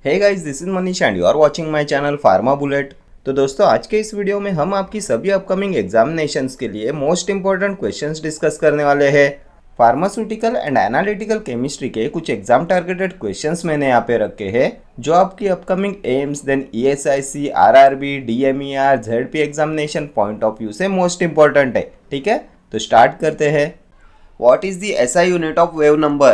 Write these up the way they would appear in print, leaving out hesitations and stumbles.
Hey guys, this is Manish and you are watching my channel Pharma Bullet. तो दोस्तों, आज के इस वीडियो में हम आपकी सभी अपकमिंग एग्जामिनेशंस के लिए मोस्ट इंपॉर्टेंट क्वेश्चंस डिस्कस करने वाले हैं। फार्मास्यूटिकल एंड एनालिटिकल केमिस्ट्री के कुछ एग्जाम टारगेटेड क्वेश्चंस मैंने यहाँ पे रखे हैं जो आपकी upcoming AIIMS then ESIC, RRB, DMER, ZP examination point of view से मोस्ट इंपॉर्टेंट है। ठीक है, तो स्टार्ट करते हैं। What is the SI unit of wave number?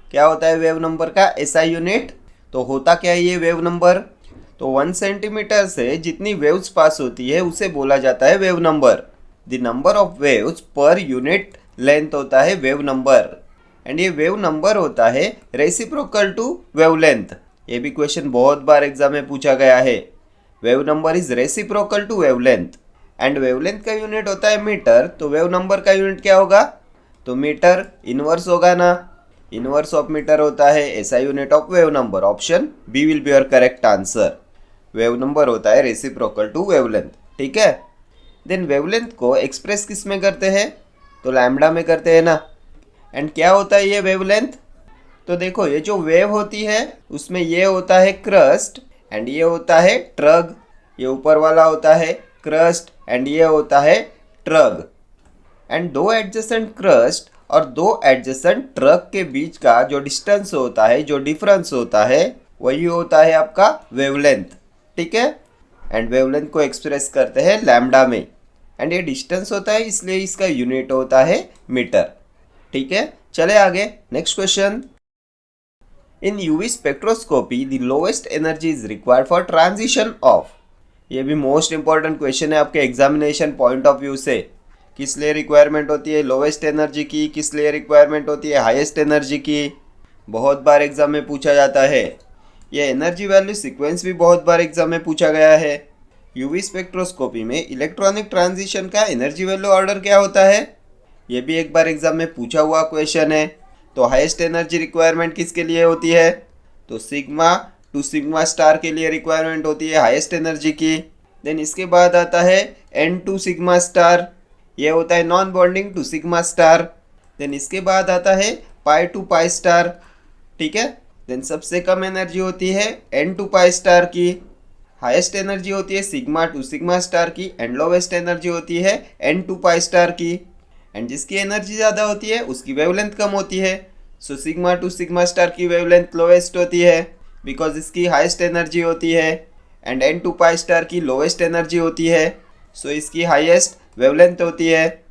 क्या होता है वेव नंबर का SI यूनिट? तो होता क्या है ये वेव नंबर? तो 1 सेंटीमीटर से जितनी वेव्स पास होती है उसे बोला जाता है wave number. The number of waves per unit length होता है वेव नंबर, एंड ये वेव नंबर होता है रेसिप्रोकल टू वेवलेंथ। ये भी क्वेश्चन बहुत बार एग्जाम में पूछा गया है। Wave number is reciprocal to wavelength, and wavelength का यूनिट होता है मीटर। तो वेव नंबर का यूनिट क्या होगा? तो मीटर इनवर्स होगा ना। इनवर्स ऑफ मीटर होता है SI unit of wave number. Option B will be your correct answer. Wave number होता है रेसिप्रोकल टू वेवलेंथ। ठीक है, देन वेवलेंथ को एक्सप्रेस किस में करते हैं? तो लैम्बडा में करते हैं ना। एंड क्या होता है ये वेवलेंथ? तो देखो, ये जो वेव होती है उसमें ये होता है क्रस्ट एंड ये होता है ट्रग। ये ऊपर वाला होता है क्रस्ट एंड ये होता है ट्रग। एंड दो एडजेसेंट क्रस्ट और दो एडजेसेंट ट्रक के बीच का जो डिस्टेंस होता है, जो डिफरेंस होता है, वही होता है आपका वेवलेंथ। ठीक है, एंड वेवलेंथ को एक्सप्रेस करते हैं लैम्बडा में, एंड ये डिस्टेंस होता है इसलिए इसका यूनिट होता है मीटर। ठीक है, चले आगे। Next question. In UV spectroscopy the lowest energy is required for transition of. ये भी मोस्ट इंपॉर्टेंट क्वेश्चन है आपके एग्जामिनेशन पॉइंट ऑफ व्यू से। किस लिए रिक्वायरमेंट होती है लोवेस्ट एनर्जी की, किस लिए रिक्वायरमेंट होती है हाईएस्ट एनर्जी की? बहुत बार एग्जाम में पूछा जाता है। ये एनर्जी वैल्यू सीक्वेंस भी बहुत बार एग्जाम में पूछा गया है। यूवी स्पेक्ट्रोस्कोपी में इलेक्ट्रॉनिक ट्रांजिशन का एनर्जी वैल्यू ऑर्डर क्या होता है? ये भी एक बार एग्जाम में पूछा हुआ क्वेश्चन है। तो हाईएस्ट एनर्जी रिक्वायरमेंट किसके लिए होती है? तो सिग्मा टू सिग्मा स्टार के लिए रिक्वायरमेंट होती है हाईएस्ट एनर्जी की। देन इसके बाद आता है N टू सिग्मा स्टार, ये होता है non bonding to sigma star. Then इसके बाद आता है पाई टू पाई स्टार। ठीक है, देन सबसे कम एनर्जी होती है N टू पाई स्टार की। हाईएस्ट एनर्जी होती है सिग्मा टू सिग्मा स्टार की, एंड लोवेस्ट एनर्जी होती है N टू पाई स्टार की। एंड जिसकी एनर्जी ज़्यादा होती है उसकी वेवलेंथ कम होती है। So sigma to sigma star की वेवलेंथ लोवेस्ट होती है बिकॉज इसकी हाईएस्ट एनर्जी होती है, and N to pi star की लोवेस्ट एनर्जी होती है, सो इसकी हाईएस्ट वेवलेंथ होती है।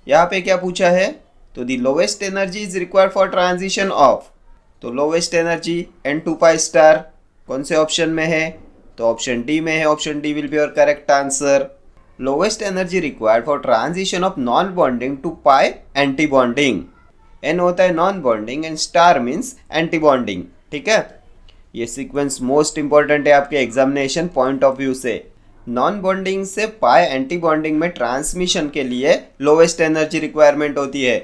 यहाँ पे क्या पूछा है? तो the lowest energy is required for transition of. तो lowest energy N to pi star कौन से ऑप्शन में है? तो ऑप्शन डी में है। Option D will be your correct answer. Lowest energy required for transition of non bonding to pi anti bonding. N होता है non bonding and star means anti bonding. ठीक है, ये सीक्वेंस मोस्ट इंपॉर्टेंट है आपके examination point of view से। Non bonding से pi anti bonding में ट्रांसमिशन के लिए लोवेस्ट एनर्जी रिक्वायरमेंट होती है,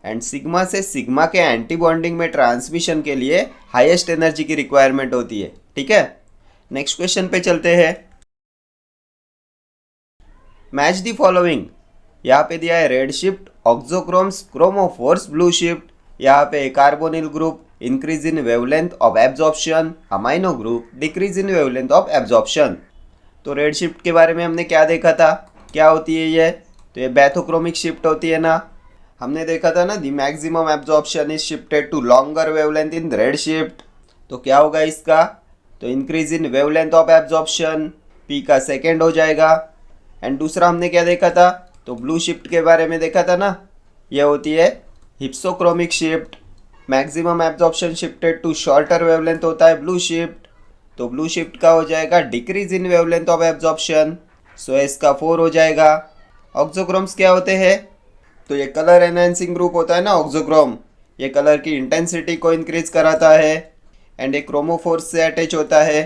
एंड सिग्मा से सिग्मा के एंटी बॉन्डिंग में ट्रांसमिशन के लिए हाईएस्ट एनर्जी की रिक्वायरमेंट होती है। ठीक है, नेक्स्ट क्वेश्चन पे चलते हैं। Match the following. यहाँ पे दिया है red shift, auxochromes, chromophores, blue shift. यहाँ पे carbonyl group increase in wavelength of absorption, amino group decrease in wavelength of absorption. तो रेड शिफ्ट के बारे में हमने क्या देखा था? क्या होती है ये? तो ये बैथोक्रोमिक शिफ्ट होती है ना। हमने देखा था ना, the maximum absorption is shifted to longer wavelength in red shift. तो क्या होगा इसका? तो increase in wavelength of absorption, P का सेकेंड हो जाएगा। एंड दूसरा हमने क्या देखा था? तो ब्लू शिफ्ट के बारे में देखा था ना, ये होती है hypsochromic shift. Maximum absorption shifted to shorter wavelength होता है ब्लू शिफ्ट। तो ब्लू शिफ्ट का हो जाएगा decrease in wavelength of absorption, so इसका 4 हो जाएगा। ऑक्सोक्रोम्स क्या होते हैं? तो ये कलर एनहांसिंग ग्रुप होता है ना ऑक्सोक्रोम, ये कलर की इंटेंसिटी को इंक्रीज कराता है, एंड ये क्रोमोफोर्स से अटैच होता है।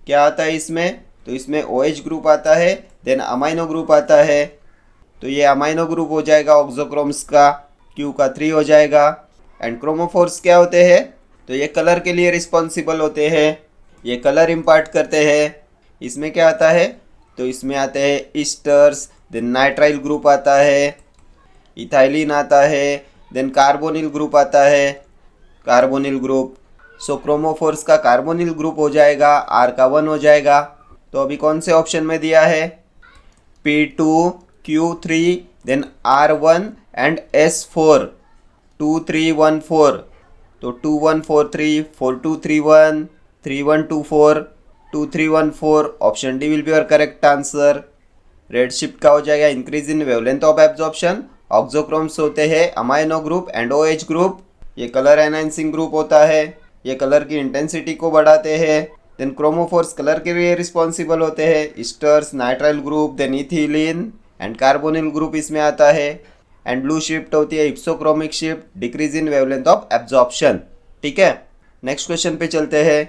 क्या आता है इसमें? तो इसमें OH ग्रुप आता है, देन अमाइनो ग्रुप आता है। तो ये अमाइनो ग्रुप हो जाएगा ऑक्सोक्रोम्स का, Q का 3 हो जाएगा। एंड क्रोमोफोर्स क्या होते हैं? तो ये कलर के लिए रिस्पॉन्सिबल होते हैं, ये कलर इम्पार्ट करते हैं। इसमें क्या आता है? तो इसमें आते हैं ईस्टर्स, देन नाइट्राइल ग्रुप आता है, इथाइलिन आता है, देन कार्बोनिल ग्रुप आता है, कार्बोनिल ग्रुप, सो क्रोमोफोर्स का कार्बोनिल ग्रुप हो जाएगा, R का 1 हो जाएगा। तो अभी कौन से ऑप्शन में दिया है, P2Q3 then R1 and S4 2314। तो 2143 4231 3124 2314 option D will be your correct answer. Red shift का हो जाएगा increase in wavelength of absorption. Auxochromes होते हैं amino group and OH group. ये कलर एनहांसिंग ग्रुप होता है, ये कलर की इंटेंसिटी को बढ़ाते हैं। देन क्रोमोफोर्स कलर के लिए रिस्पॉन्सिबल होते हैं, esters, nitrile group, then ethylene and carbonyl group इसमें आता है। एंड ब्लू शिफ्ट होती है hypsochromic shift, decrease in wavelength of absorption. ठीक है, नेक्स्ट क्वेश्चन पे चलते हैं।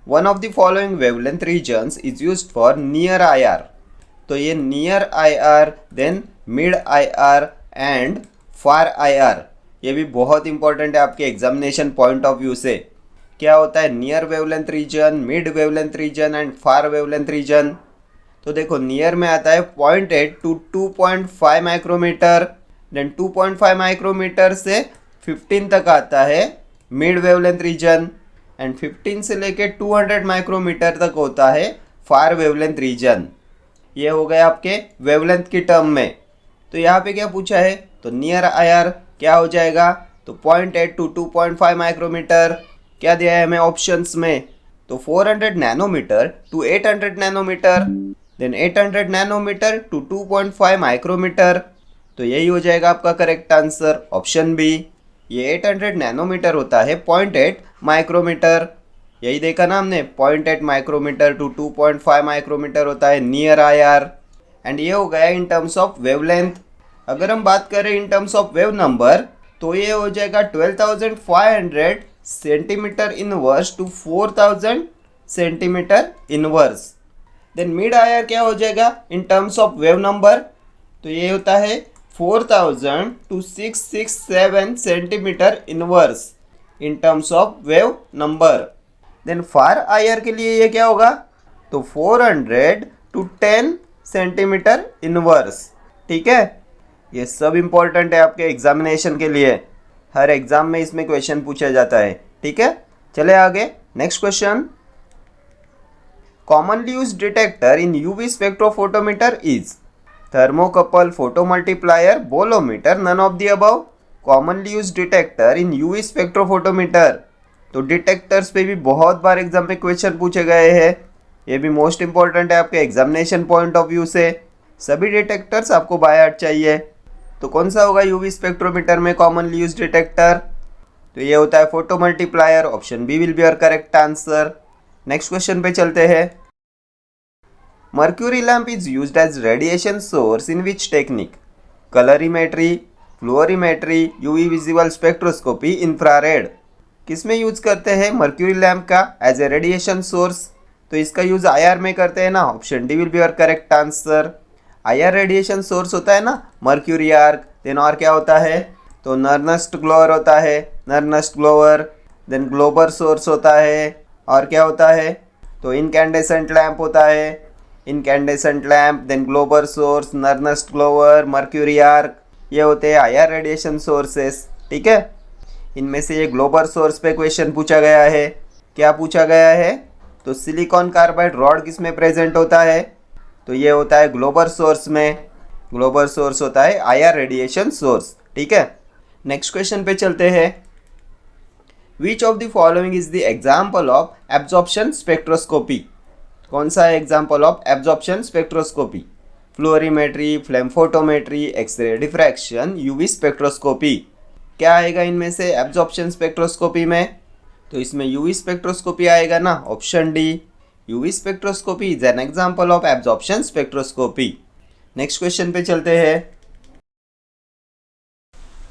One of the following wavelength regions is used for near IR। तो ये near IR, then mid IR and far IR, ये भी बहुत इंपॉर्टेंट है आपके एग्जामिनेशन पॉइंट ऑफ व्यू से। क्या होता है near wavelength region, mid wavelength region and far wavelength region. तो देखो नियर में आता है 0.8 to 2.5 माइक्रोमीटर, देन 2.5 माइक्रोमीटर से 15 तक आता है मिड वेवलेंथ रीजन, एंड 15 से लेके 200 माइक्रोमीटर तक होता है फार वेवलेंथ रीजन। ये हो गए आपके वेवलेंथ की टर्म में। तो यहाँ पे क्या पूछा है, तो नियर IR क्या हो जाएगा, तो 0.8 to 2.5 माइक्रोमीटर। क्या दिया है हमें ऑप्शंस में, तो 400 nanometre to 800 nanometre, then 800 nanometre to 2.5 micrometre. तो यही हो जाएगा आपका करेक्ट आंसर, ऑप्शन बी। ये 800 नैनोमीटर होता है 0.8 माइक्रोमीटर। यही देखा ना हमने, 0.8 माइक्रोमीटर टू 2.5 माइक्रोमीटर होता है नियर IR। एंड ये हो गया इन टर्म्स ऑफ वेवलेंथ। अगर हम बात करें in terms of wave number, तो ये हो जाएगा 12,500 centimetre inverse to 4,000 centimetre inverse. Then mid IR क्या हो जाएगा in terms of wave number, तो ये होता है 4,000 to 667 centimetre inverse in terms of wave number. Then far IR के लिए ये क्या होगा, तो 400 to 10 सेंटीमीटर इनवर्स। ठीक है, ये सब इंपॉर्टेंट है आपके एग्जामिनेशन के लिए, हर एग्जाम में इसमें क्वेश्चन पूछा जाता है। ठीक है, चले आगे, next question. Commonly used detector in UV spectrophotometer is thermocouple, photomultiplier, bolometer, none of the above. Commonly used detector in UV spectrophotometer, तो डिटेक्टर्स पे भी बहुत बार एग्जाम में क्वेश्चन पूछे गए हैं। ये भी मोस्ट इंपॉर्टेंट है आपके एग्जामिनेशन पॉइंट ऑफ व्यू से। सभी डिटेक्टर्स आपको बाय हार्ट चाहिए। तो कौन सा होगा UV स्पेक्ट्रोमीटर में कॉमनली यूज्ड डिटेक्टर, तो ये होता है photomultiplier, option B will be your correct answer. Next question पे चलते हैं। Mercury lamp is used as radiation source in which technique, colorimetry, fluorimetry, UV visible spectroscopy, infrared. किस में यूज करते हैं मर्क्यूरी लैम्प का एज ए रेडिएशन सोर्स, तो इसका यूज IR में करते हैं ना, option D will be your correct answer. IR radiation source होता है ना मर्क्यूरी आर्क, देन और क्या होता है, तो नर्नस्ट ग्लोअर होता है, Nernst glower, then Globar source होता है, और क्या होता है, तो इनकैंडेसेंट लैम्प होता है, incandescent lamp, then Globar source, Nernst glower, mercury arc, ये होते हैं IR रेडिएशन सोर्सेस। ठीक है, इनमें से ये ग्लोबर सोर्स पे क्वेश्चन पूछा गया है। क्या पूछा गया है, तो सिलिकॉन कार्बाइड रॉड किस में प्रेजेंट होता है, तो ये होता है ग्लोबर सोर्स में। ग्लोबर सोर्स होता है IR रेडिएशन सोर्स। ठीक है, नेक्स्ट क्वेश्चन पे चलते हैं। Which of the following is the example of absorption spectroscopy. कौन सा example of absorption spectroscopy, fluorimetry, flame photometry, X ray diffraction, UV spectroscopy. क्या आएगा इनमें से एब्जॉर्प्शन स्पेक्ट्रोस्कोपी में, तो इसमें UV स्पेक्ट्रोस्कोपी आएगा ना, option D. UV spectroscopy is an example of absorption spectroscopy. Next question पे चलते हैं।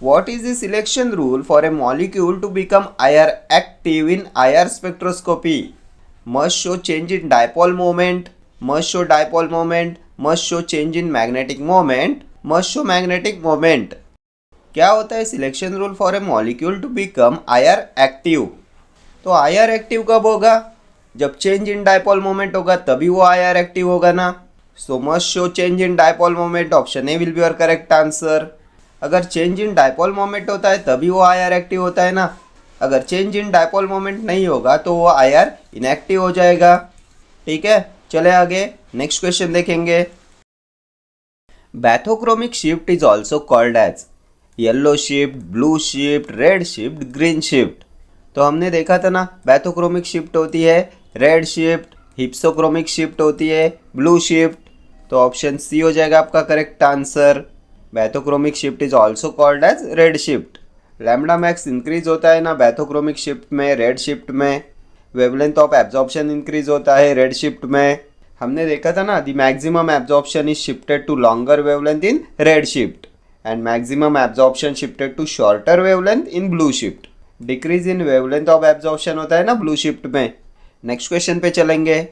What is the selection rule for a molecule to become IR active in IR spectroscopy? Must show change in dipole moment, must show dipole moment, must show change in magnetic moment, must show magnetic moment. क्या होता है selection rule for a molecule to become IR active, तो IR active कब होगा, जब change in dipole moment होगा तभी वो IR एक्टिव होगा ना। सो must show change in dipole moment, option A will be your correct answer. अगर चेंज इन डाइपोल मोमेंट होता है तभी वो IR एक्टिव होता है ना, अगर चेंज इन डायपोल मोमेंट नहीं होगा तो वो आईआर इनएक्टिव हो जाएगा। ठीक है, चले आगे नेक्स्ट क्वेश्चन देखेंगे। Bathochromic shift is also called as yellow shift, blue shift, red shift, green shift. तो हमने देखा था ना, बैथोक्रोमिक शिफ्ट होती है रेड शिफ्ट, हिप्सोक्रोमिक शिफ्ट होती है ब्लू शिफ्ट। तो ऑप्शन सी हो जाएगा आपका correct answer. Bathochromic shift is also called as red shift. Lambda max increase होता है ना बैथोक्रोमिक शिफ्ट में, रेड शिफ्ट में। वेवलेंथ ऑफ एब्जॉर्प्शन इंक्रीज होता है रेड शिफ्ट में। हमने देखा था ना, the maximum absorption is shifted to longer wavelength in red shift and maximum absorption shifted to shorter wavelength in blue shift. Decrease in wavelength of absorption होता है ना ब्लू शिफ्ट में। नेक्स्ट क्वेश्चन पे चलेंगे।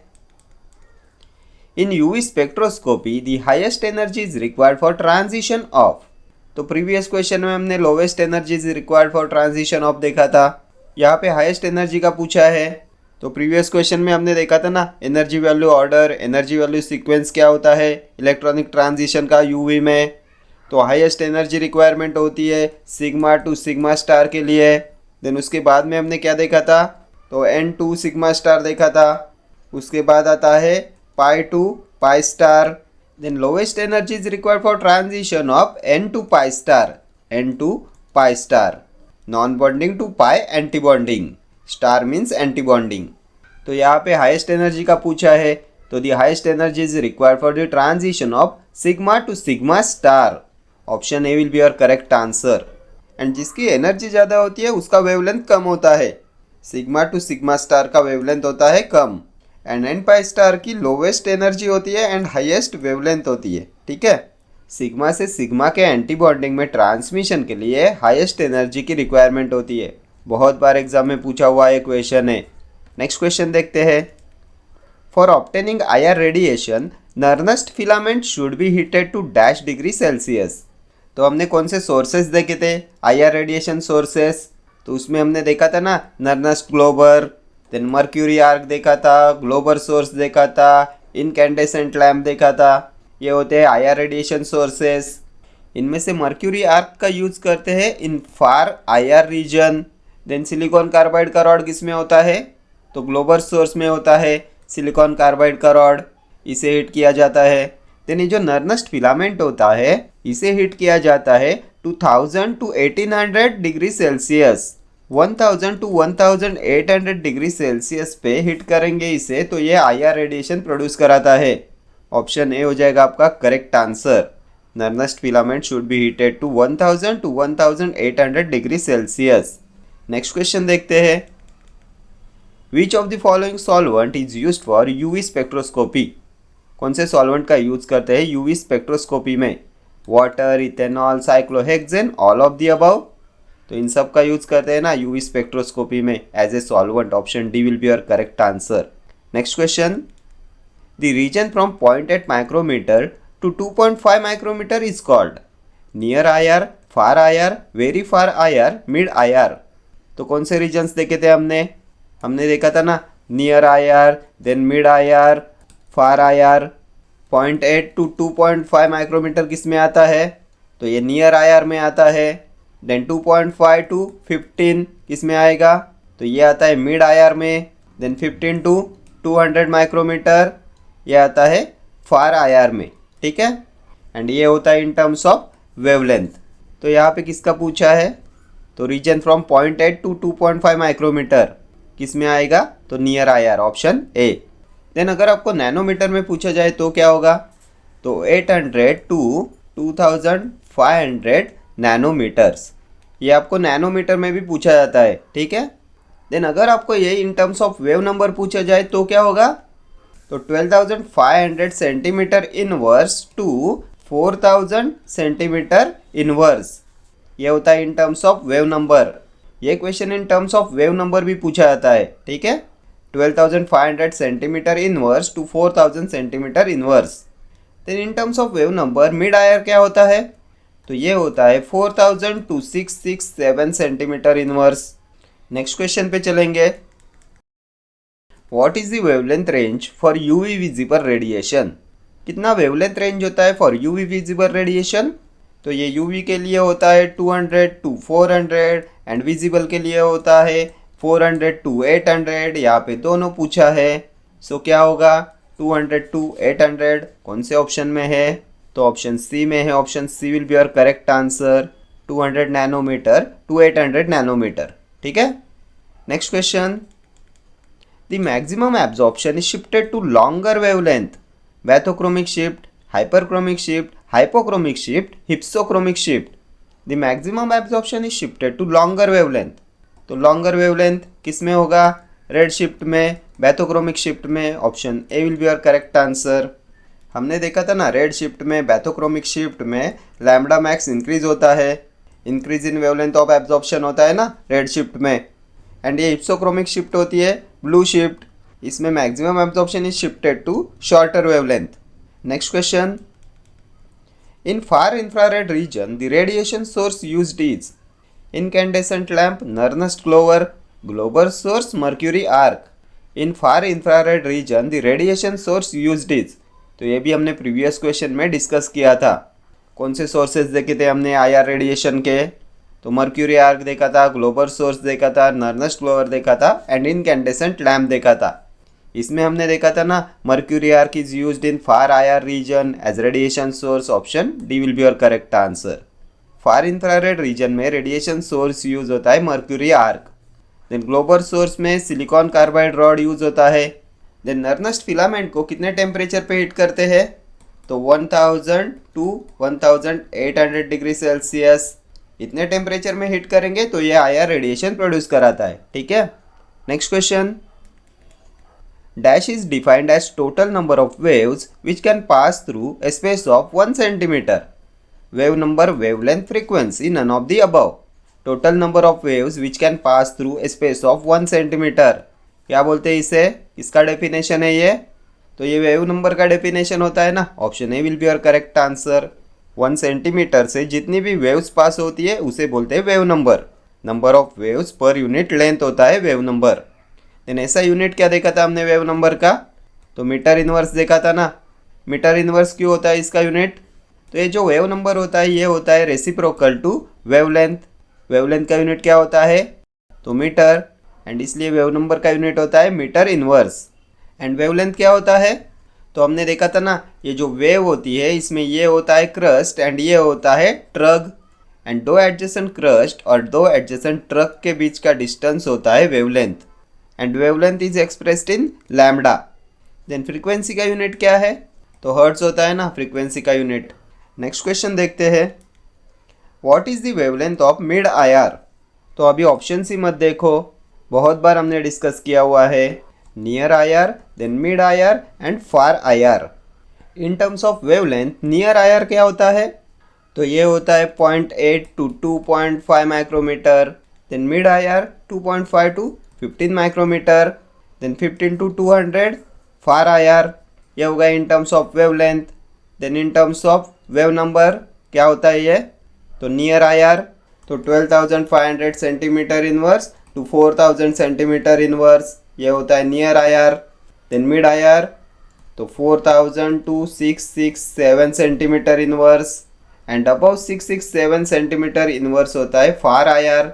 In UV spectroscopy the highest energy is required for transition of. तो previous question में हमने lowest energy is required for transition of देखा था, यहाँ पे हाईएस्ट एनर्जी का पूछा है। तो प्रीवियस क्वेश्चन में हमने देखा था ना, energy value order, energy value sequence क्या होता है इलेक्ट्रॉनिक ट्रांजिशन का यूवी में। तो हाईएस्ट एनर्जी रिक्वायरमेंट होती है सिग्मा टू सिग्मा स्टार के लिए। देन उसके बाद में हमने क्या देखा था, तो एन टू सिग्मा स्टार देखा था। उसके बाद आता है pi to pi star. Then lowest energy is required for transition of n to pi star, n to pi star. Non bonding to pi anti bonding, star means anti bonding. तो यहाँ पे highest energy का पूछा है, तो the highest energy is required for the transition of sigma to sigma star. Option A will be your correct answer. And जिसकी energy ज़्यादा होती है उसका वेवलेंथ कम होता है। सिग्मा टू सिग्मा स्टार का वेवलेंथ होता है कम, एंड एन पाई स्टार की लोवेस्ट एनर्जी होती है एंड हाईएस्ट वेवलेंथ होती है। ठीक है, सिग्मा से सिग्मा के एंटी बॉन्डिंग में ट्रांसमिशन के लिए हाईएस्ट एनर्जी की रिक्वायरमेंट होती है। बहुत बार एग्जाम में पूछा हुआ एक क्वेश्चन है। नेक्स्ट क्वेश्चन देखते हैं। For obtaining IR radiation Nernst filament should be heated to dash degree Celsius. तो हमने कौन से सोर्सेज देखे थे आईआर रेडिएशन सोर्सेस, तो उसमें हमने देखा था ना नर्नेस्ट ग्लोबर, देन मर्क्यूरी आर्क देखा था, ग्लोबर सोर्स देखा था, इनकैंडेसेंट लैम्प देखा था। ये होते हैं आईआर रेडिएशन सोर्सेस। इनमें से मर्क्यूरी आर्क का यूज करते हैं in far IR region. Then silicon carbide का रॉड किस में होता है, तो ग्लोबर सोर्स में होता है सिलिकॉन कार्बाइड का रॉड, इसे हीट किया जाता है। देन ये जो नर्नेस्ट फिलामेंट होता है इसे हीट किया जाता है 2000 to 1800 degree Celsius. 1000 to 1800 degree Celsius पे हीट करेंगे इसे, तो ये आईआर रेडिएशन प्रोड्यूस कराता है। ऑप्शन ए हो जाएगा आपका correct answer. Nernst filament should be heated to 1000 to 1800 degree Celsius. Next question देखते हैं। Which of the following solvent is used for UV spectroscopy. कौन से सॉल्वेंट का यूज करते हैं यूवी स्पेक्ट्रोस्कोपी में, water, ethanol, cyclohexane, all of the above. तो इन सब का यूज करते हैं ना यूवी स्पेक्ट्रोस्कोपी में as a solvent. Option D will be your correct answer. Next question. The region from 0.8 micrometre to 2.5 micrometre is called near IR, far IR, very far IR, mid IR. तो कौन से regions देखे थे हमने देखा था ना near IR, then mid IR, far IR. 0.8 to 2.5 micrometre किस में आता है, तो ये नियर आईआर में आता है। देन 2.5 टू 15 किस में आएगा, तो ये आता है मिड आईआर में। देन 15 टू 200 माइक्रोमीटर ये आता है फार आईआर में। ठीक है, एंड ये होता है इन टर्म्स ऑफ वेवलेंथ। तो यहाँ पे किसका पूछा है, तो रीजन फ्रॉम 0.8 टू 2.5 माइक्रोमीटर किस में आएगा, तो near IR, option A. Then अगर आपको नैनोमीटर में पूछा जाए तो क्या होगा, तो 800 टू 2500 नैनोमीटर्स, ये आपको नैनोमीटर में भी पूछा जाता है। ठीक है, देन अगर आपको ये in terms of wave number पूछा जाए तो क्या होगा, तो 12,500 centimetre inverse to 4,000 centimetre inverse, ये होता है in terms of wave number. ये question in terms of wave number भी पूछा जाता है। ठीक है, 12,500 centimetre inverse to 4,000 centimetre inverse. Then in terms of wave number mid IR क्या होता है, तो ये होता है 4,000 to 667 centimetre inverse. Next question पे चलेंगे। What is the wavelength range for UV visible radiation. कितना वेवलेंथ रेंज होता है फॉर यूवी विजिबल रेडिएशन, तो ये यूवी के लिए होता है 200 to 400 एंड विजिबल के लिए होता है 400 to 800। यहाँ पे दोनों पूछा है। सो क्या होगा 200 to 800 कौन से ऑप्शन में है? तो ऑप्शन सी में है। Option C will be your correct answer, 200 nanometer to 800 nanometer. ठीक है। Next question, the maximum absorption is shifted to longer wavelength, bathochromic shift, hyperchromic shift, hypochromic shift, hypsochromic shift। The maximum absorption is shifted to longer wavelength। तो longer wavelength किस में होगा? Red shift में, bathochromic shift में। Option A will be your correct answer. हमने देखा था ना, रेड शिफ्ट में, बैथोक्रोमिक शिफ्ट में लैम्बडा मैक्स इंक्रीज होता है, increase in wavelength of absorption होता है ना रेड शिफ्ट में। एंड ये हिप्सोक्रोमिक शिफ्ट होती है ब्लू शिफ्ट, इसमें maximum absorption is shifted to shorter wavelength. Next question, in far infrared region, the radiation source used is incandescent lamp, Nernst clover, Glauber source, mercury arc। In far infrared region, the radiation source used is। तो ये भी हमने previous question में discuss किया था। कौन से sources देखे थे हमने आईआर रेडिएशन के? तो मर्क्यूरी आर्क देखा था, ग्लोबर सोर्स देखा था, नर्नस्ट क्लोवर देखा था एंड इनकैंडेसेंट लैम्प देखा था। इसमें हमने देखा था ना, mercury arc is used in far IR region as radiation source. Option D will be your correct answer. Far infrared region में रेडिएशन सोर्स यूज होता है mercury arc. Then Globar source में सिलिकॉन कार्बाइड रॉड यूज होता है। Then Nernst filament को कितने temperature पे heat करते हैं? तो 1000 टू 1800 डिग्री सेल्सियस, इतने टेम्परेचर में हीट करेंगे तो ये आईआर रेडिएशन प्रोड्यूस कराता है। ठीक है। Next question, dash is defined as total number of waves which can pass through a space of 1 centimeter। Wave number, wavelength, frequency, none of the above। Total number of waves which can pass through a space of 1 centimeter। क्या बोलते हैं इसे? इसका definition है ये। तो ये wave number का डेफिनेशन होता है ना। Option A will be your correct answer. 1 centimetre से जितनी भी वेव्स पास होती है उसे बोलते हैं wave number. Number of waves per unit length होता है वेव नंबर। देन ऐसा यूनिट क्या देखा था हमने वेव नंबर का? तो मीटर इनवर्स देखा था ना। मीटर इनवर्स क्यों होता है इसका यूनिट? तो ये जो वेव नंबर होता है ये होता है रेसिप्रोकल टू वेवलेंथ। वेवलेंथ का यूनिट क्या होता है? तो मीटर, एंड इसलिए वेव नंबर का यूनिट होता है मीटर इनवर्स। एंड वेवलेंथ क्या होता है? तो हमने देखा था ना, ये जो वेव होती है इसमें ये होता है क्रस्ट एंड ये होता है ट्रग। एंड दो एडजेसेंट क्रस्ट और दो एडजेसेंट ट्रग के बीच का डिस्टेंस होता है wavelength. And wavelength is expressed in lambda. Then frequency का यूनिट क्या है? तो हर्ट्ज होता है ना फ्रीक्वेंसी का यूनिट। नेक्स्ट क्वेश्चन देखते हैं, what is the wavelength of mid IR? तो अभी ऑप्शन ही मत देखो, बहुत बार हमने डिस्कस किया हुआ है। Near IR, then mid IR and far IR. In terms of wavelength near IR क्या होता है? तो ये होता है 0.8 to 2.5 micrometer. Then mid IR 2.5 to 15 micrometer. Then 15 to 200 far IR. ये होगा in terms of wavelength. Then in terms of wave number क्या होता है ये? तो नियर आईआर तो 12,500 centimetre inverse to 4,000 centimetre inverse, ये होता है near IR. Then mid IR तो 4,000 to 667 centimetre inverse and above 667 centimetre inverse होता है फार आईआर।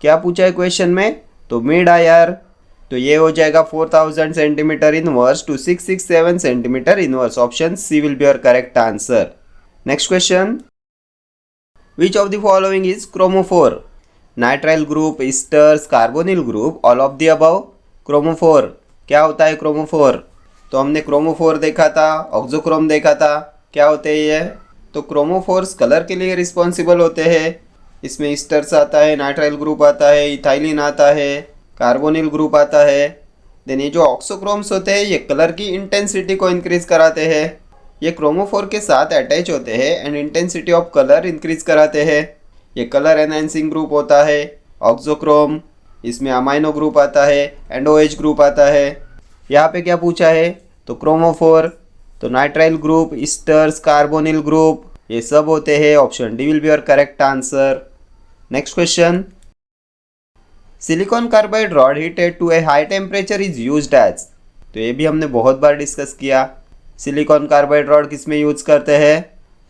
क्या पूछा है क्वेश्चन में? तो मिड आईआर, तो ये हो जाएगा 4,000 centimetre inverse to 667 centimetre inverse. Option C will be your correct answer. Next question, which of the following is chromophore? Nitrile group, esters, carbonyl group, all of the above. Chromophore क्या होता है? Chromophore तो हमने chromophore देखा था, auxochrome देखा था। क्या होते हैं ये? तो क्रोमोफोर्स कलर के लिए रिस्पॉन्सिबल होते हैं। इसमें ईस्टर्स आता है, नाइट्राइल ग्रुप आता है, इथाइलिन आता है, कार्बोनिल ग्रुप आता है। देन ये जो ऑक्सोक्रोम्स होते हैं ये कलर की इंटेंसिटी को इंक्रीज कराते हैं। ये क्रोमोफोर के साथ अटैच होते हैं and intensity of colour increase कराते हैं। ये कलर एनहांसिंग ग्रुप होता है ऑक्सोक्रोम। इसमें अमाइनो ग्रुप आता है एंड OH ग्रुप आता है। यहाँ पे क्या पूछा है? तो क्रोमोफोर तो nitrile group, esters, carbonyl group ये सब होते हैं। Option D will be your correct answer. Next question, silicon carbide rod heated to a high temperature is used as. तो ये भी हमने बहुत बार डिस्कस किया। सिलिकॉन कार्बाइड रॉड किस में यूज करते हैं?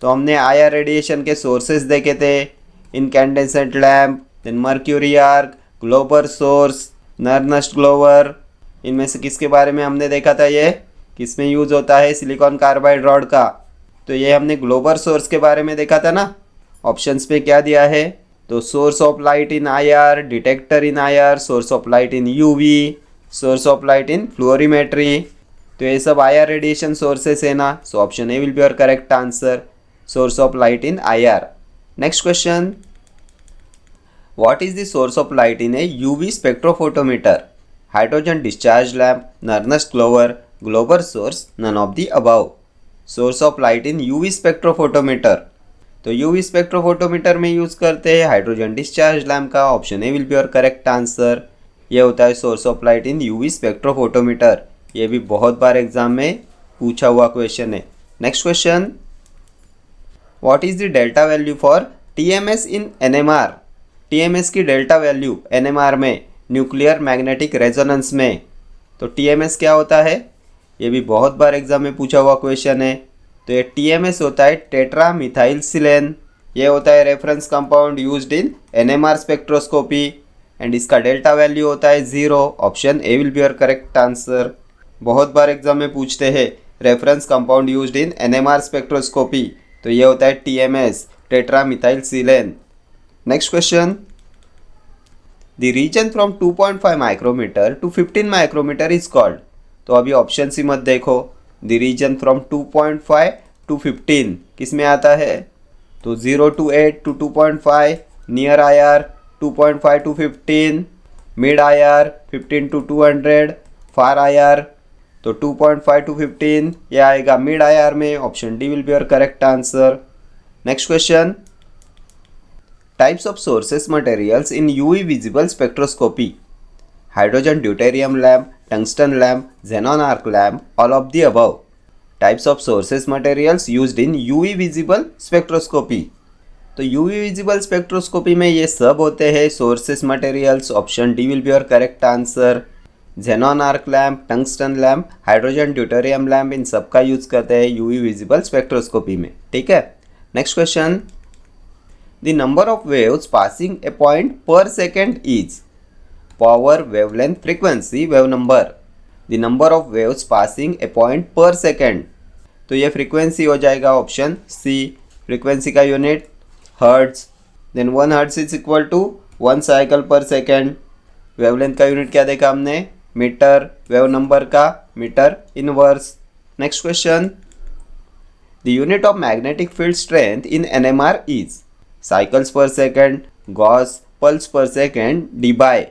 तो हमने आईआर रेडिएशन के सोर्सेज देखे थे, incandescent lamp, then mercury arc, globar source, Nernst glower. इनमें से किसके बारे में हमने देखा था, ये किसमें यूज़ होता है, सिलिकॉन कार्बाइड रॉड का। तो ये हमने ग्लोबर सोर्स के बारे में देखा था ना। ऑप्शंस पे क्या दिया है, तो source of light in IR, detector in IR, source of light in UV, source of light in fluorimetry. तो ये सब आईआर रेडिएशन सोर्सेस है ना, so option A will be your correct answer, source of light in IR. Next question, what is the source of light in a UV spectrophotometer? Hydrogen discharge lamp, Nernst glower, globar source, none of the above. Source of light in UV spectrophotometer, तो UV spectrophotometer में use करते हैं hydrogen discharge lamp का। Option A will be your correct answer, ये होता है source of light in UV spectrophotometer. ये भी बहुत बार एग्जाम में पूछा हुआ क्वेश्चन है। Next question, what is the delta value for TMS in NMR? TMS की डेल्टा वैल्यू एनएमआर में, न्यूक्लियर मैग्नेटिक रेजोनेंस में। तो टीएमएस क्या होता है, ये भी बहुत बार एग्जाम में पूछा हुआ क्वेश्चन है। तो ये टीएमएस होता है टेट्रा मिथाइल सिलेन। ये होता है reference compound used in NMR spectroscopy and इसका डेल्टा वैल्यू होता है 0। Option A will be your correct answer. बहुत बार एग्जाम में पूछते हैं reference compound used in NMR spectroscopy, तो ये होता है TMS, tetra methyl silane. Next question, the region from 2.5 micrometer to 15 micrometer is called. तो अभी ऑप्शन सी मत देखो, द रीजन फ्रॉम 2.5 टू 15 किस में आता है, तो 0 to 8 to 2.5, near IR 2.5 to 15, mid IR 15 to 200, far IR. तो 2.5 to 15 ये आएगा मिड आईआर में। Option D will be your correct answer. Next question, types of sources materials in UV visible spectroscopy? Hydrogen deuterium lamp, tungsten lamp, xenon arc lamp, all of the above. Types of sources materials used in UV visible spectroscopy. तो UV visible spectroscopy में ये सब होते हैं sources materials. Option D will be your correct answer. xenon arc lamp, tungsten lamp, hydrogen deuterium lamp, इन सब का use करते हैं UV visible spectroscopy में। ठीक है। Next question, the number of waves passing a point per second is power, wavelength, frequency, wave number. The number of waves passing a point per second, तो ये फ्रीक्वेंसी हो जाएगा। Option C, frequency का unit hertz, then 1 hertz is equal to 1 cycle per second. Wavelength का unit क्या देखा हमने, metre, wave number का metre inverse. Next question, the unit of magnetic field strength in NMR is cycles per second, gauss, pulse per second, debye.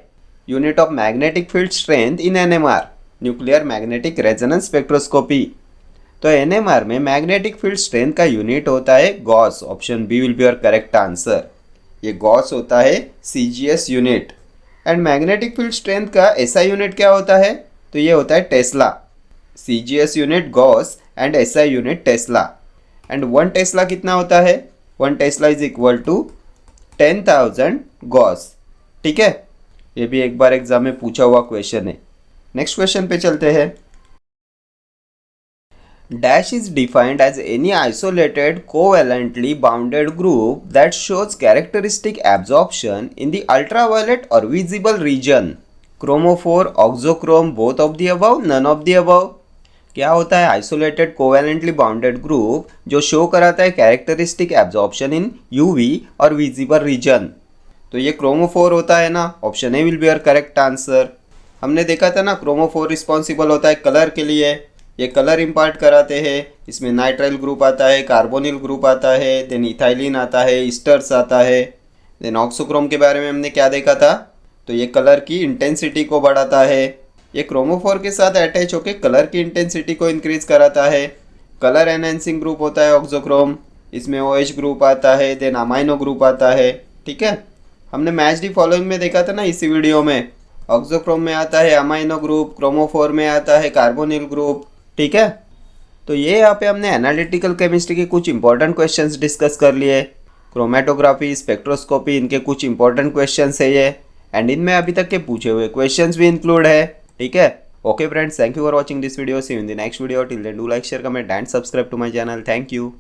Unit of magnetic field strength in NMR, nuclear magnetic resonance spectroscopy. तो NMR में magnetic field strength का unit होता है gauss. Option B will be your correct answer. ये gauss होता है CGS unit. And magnetic field strength का SI unit क्या होता है, तो ये होता है tesla. CGS unit gauss and SI unit tesla. And 1 tesla कितना होता है, 1 tesla is equal to 10,000 gauss. ठीक है, ये भी एक बार एग्जाम में पूछा हुआ क्वेश्चन है। नेक्स्ट क्वेश्चन पे चलते हैं। Dash is defined as any isolated covalently bounded group that shows characteristic absorption in the ultraviolet और visible region. Chromophore, auxochrome, both of the above, none of the above. क्या होता है isolated covalently bounded group जो show कराता है characteristic absorption in UV और visible region? तो ये क्रोमोफोर होता है ना। Option A will be your correct answer. हमने देखा था ना, क्रोमोफोर रिस्पॉन्सिबल होता है कलर के लिए, ये कलर इम्पार्ट कराते हैं। इसमें नाइट्राइल ग्रुप आता है, कार्बोनिल ग्रुप आता है, देन इथाइलिन आता है, ईस्टर्स आता है। देन ऑक्सोक्रोम के बारे में हमने क्या देखा था, तो ये कलर की इंटेंसिटी को बढ़ाता है। ये क्रोमोफोर के साथ अटैच होकर कलर की इंटेंसिटी को इंक्रीज कराता है। कलर एनहेंसिंग ग्रुप होता है ऑक्सोक्रोम, इसमें OH ग्रुप आता है, देन अमाइनो ग्रुप आता है। ठीक है, हमने मैच दी फॉलोइंग में देखा था ना इसी वीडियो में। ऑक्सोक्रोम में आता है अमाइनो ग्रुप, क्रोमोफोर में आता है कार्बोनिल ग्रुप। ठीक है, तो ये यहाँ पे हमने एनालिटिकल केमिस्ट्री के कुछ इंपॉर्टेंट क्वेश्चंस डिस्कस कर लिए। क्रोमेटोग्राफी, स्पेक्ट्रोस्कोपी, इनके कुछ इंपॉर्टेंट क्वेश्चंस है ये, एंड इनमें अभी तक के पूछे हुए क्वेश्चंस भी इंक्लूड है। ठीक है, okay friends, thank you for watching this video. See you in the next video. Till then do like, share, comment and subscribe to my channel. Thank you.